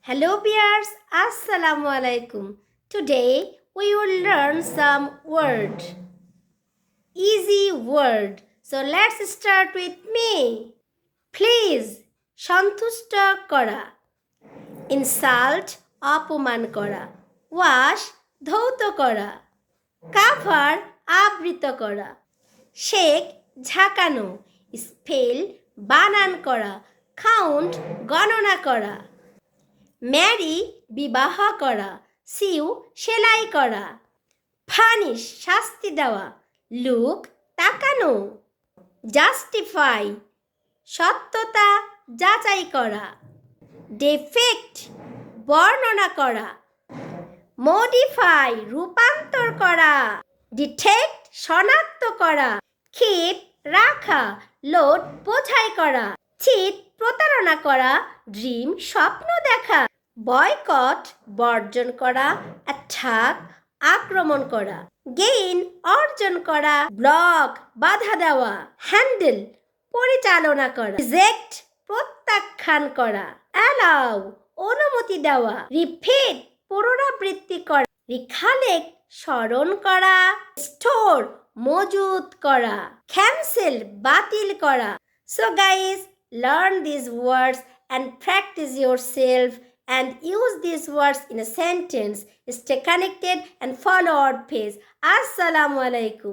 Hello viewers, Assalamu alaikum. Today we will learn some word. Easy word. So let's start with me. Please, সন্তুষ্ট করা। Insult, অপমান করা। Wash, ধৌত করা। Cover, আবৃত করা। Shake, ঝাঁকানো। Spell, বানান করা। Count, গণনা করা। ম্যারি বিবাহ করা, সিউ সেলাই করা। ফানিশ শাস্তি দেওয়া, লুক তাকানো। জাস্টিফাই সত্যতা যাচাই করা। ডিফেক্ট বর্ণনা করা। মডিফাই রূপান্তর করা। ডিটেক্ট শনাক্ত করা। কিপ রাখা, লোড বোঝাই করা। চিট প্রতারণা করা, ড্রিম স্বপ্ন দেখা। বয়কট বর্জন করা, অ্যাটাক আক্রমণ করা। গেইন অর্জন করা, ব্লক বাধা দেওয়া। হ্যান্ডেল পরিচালনা করা। রিজেক্ট প্রত্যাখ্যান করা। অ্যালাউ অনুমতি দেওয়া। রিপিট পুনরাবৃত্তি করা। রিকালেক্ট স্মরণ করা। স্টোর মজুত করা। ক্যান্সেল বাতিল করা। So guys, learn these words and practice yourself and use these words in a sentence. Stay connected and follow our page. Assalamu alaikum.